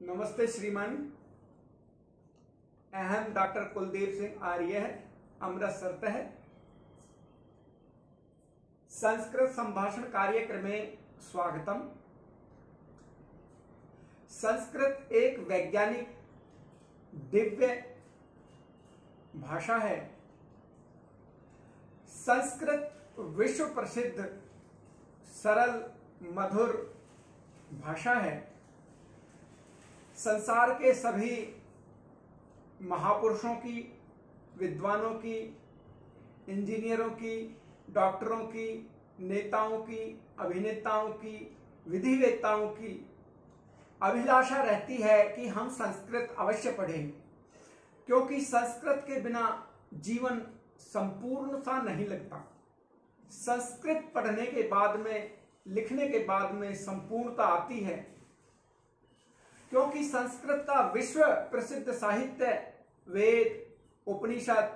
नमस्ते श्रीमान। अहम डॉक्टर कुलदीप सिंह आर्य अमृतसर है। संस्कृत संभाषण कार्यक्रमे स्वागतम। संस्कृत एक वैज्ञानिक दिव्य भाषा है। संस्कृत विश्व प्रसिद्ध सरल मधुर भाषा है। संसार के सभी महापुरुषों की, विद्वानों की, इंजीनियरों की, डॉक्टरों की, नेताओं की, अभिनेताओं की, विधिवेत्ताओं की अभिलाषा रहती है कि हम संस्कृत अवश्य पढ़ें, क्योंकि संस्कृत के बिना जीवन संपूर्ण सा नहीं लगता। संस्कृत पढ़ने के बाद में, लिखने के बाद में संपूर्णता आती है, क्योंकि संस्कृत का विश्व प्रसिद्ध साहित्य वेद, उपनिषद,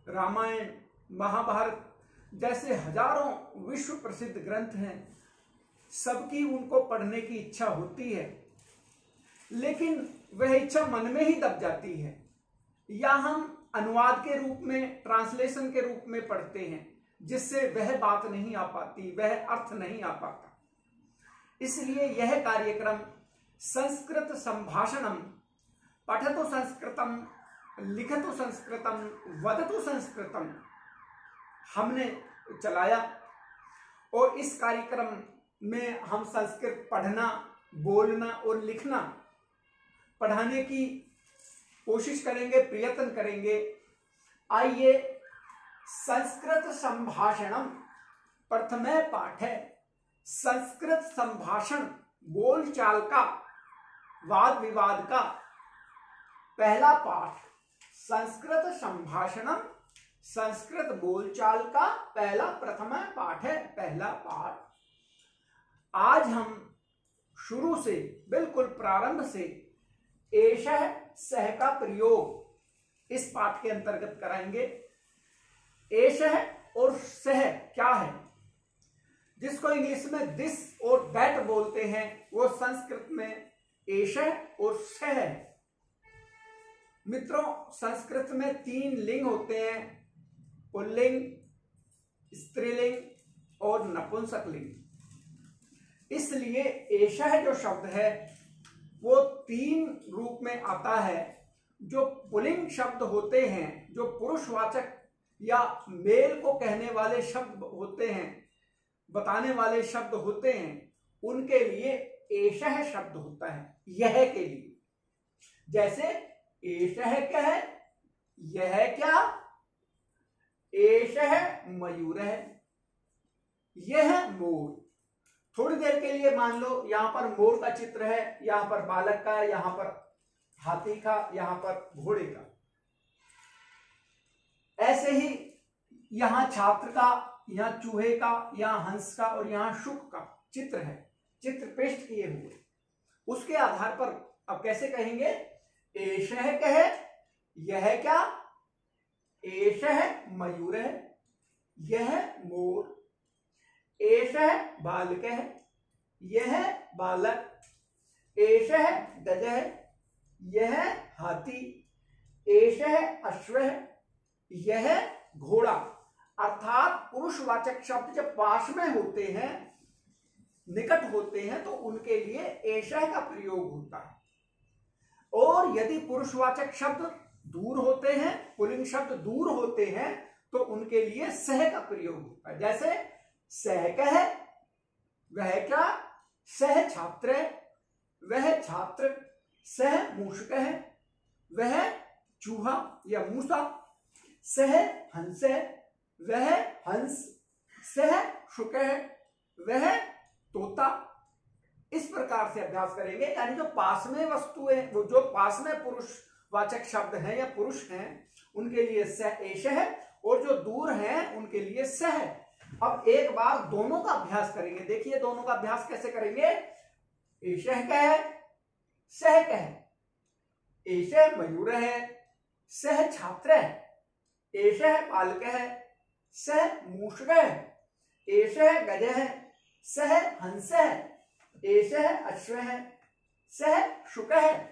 रामायण, महाभारत जैसे हजारों विश्व प्रसिद्ध ग्रंथ हैं। सबकी उनको पढ़ने की इच्छा होती है, लेकिन वह इच्छा मन में ही दब जाती है, या हम अनुवाद के रूप में, ट्रांसलेशन के रूप में पढ़ते हैं, जिससे वह बात नहीं आ पाती, वह अर्थ नहीं आ पाता। इसलिए यह कार्यक्रम संस्कृत संभाषणम, पठतु संस्कृतम, लिखतु संस्कृतम, वदतु संस्कृतम हमने चलाया, और इस कार्यक्रम में हम संस्कृत पढ़ना, बोलना और लिखना पढ़ाने की कोशिश करेंगे, प्रयत्न करेंगे। आइए, संस्कृत संभाषणम प्रथम पाठ है। संस्कृत संभाषण बोलचाल का, वाद विवाद का पहला पाठ। संस्कृत संभाषणम, संस्कृत बोलचाल का पहला प्रथम पाठ है, पहला पाठ। आज हम शुरू से, बिल्कुल प्रारंभ से एषः सह का प्रयोग इस पाठ के अंतर्गत कराएंगे। एषः और सह क्या है, जिसको इंग्लिश में दिस और दैट बोलते हैं, वो संस्कृत में एषः और सह है। मित्रों, संस्कृत में 3 लिंग होते हैं, पुल्लिंग, स्त्रीलिंग और नपुंसकलिंग। इसलिए एषः जो शब्द है वो 3 रूप में आता है। जो पुल्लिंग शब्द होते हैं, जो पुरुषवाचक या मेल को कहने वाले शब्द होते हैं, बताने वाले शब्द होते हैं, उनके लिए एषः शब्द होता है, यह के लिए। जैसे एषः क्या है, यह क्या, एषः मयूर है, यह मोर। थोड़ी देर के लिए मान लो यहां पर मोर का चित्र है, यहां पर बालक का, यहां पर हाथी का, यहां पर घोड़े का। ऐसे ही यहां छात्र का, यहां चूहे का, यहां हंस का और यहां शुक का चित्र है, चित्र पेस्ट किए हुए। उसके आधार पर अब कैसे कहेंगे, एषः कहे, यह क्या, एषः मयूर है, यह मोर, एषः बालक है, यह बालक, एषः गज है, यह हाथी, एषः अश्व है, यह घोड़ा। अर्थात पुरुषवाचक शब्द जब पास में होते हैं, निकट होते हैं, तो उनके लिए एषः का प्रयोग होता है। और यदि पुरुषवाचक शब्द दूर होते हैं, पुल्लिंग शब्द दूर होते हैं, तो उनके लिए सह का प्रयोग होता है। जैसे सह कह, वह क्या, सह छात्र है, वह छात्र, सह मूषक है, वह चूहा या मूसा, सह हंस है, वह हंस, सह शुक है, वह तोता। इस प्रकार से अभ्यास करेंगे। यानी जो पास में वस्तुएं, वो जो पास में पुरुषवाचक शब्द हैं या पुरुष हैं, उनके लिए सह एषः है, और जो दूर हैं उनके लिए सह है। अब एक बार दोनों का अभ्यास करेंगे। देखिए दोनों का अभ्यास कैसे करेंगे। एषः कह, सह कह, एषः मयूर है, सह छात्र है, एषः बालक है, सह मूषक है, एषः गज है, सह हंस है, एषः अश्व है, सः शुकः।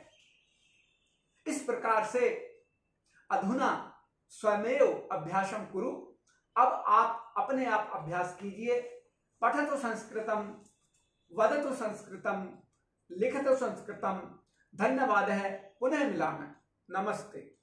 इस प्रकार से अधुना स्वमेव अभ्यासं कुरु। अब आप अपने आप अभ्यास कीजिए। पठतु संस्कृतम, वदतु संस्कृतम, लिखतु संस्कृतम। धन्यवादः। पुनः मिलामः। नमस्ते।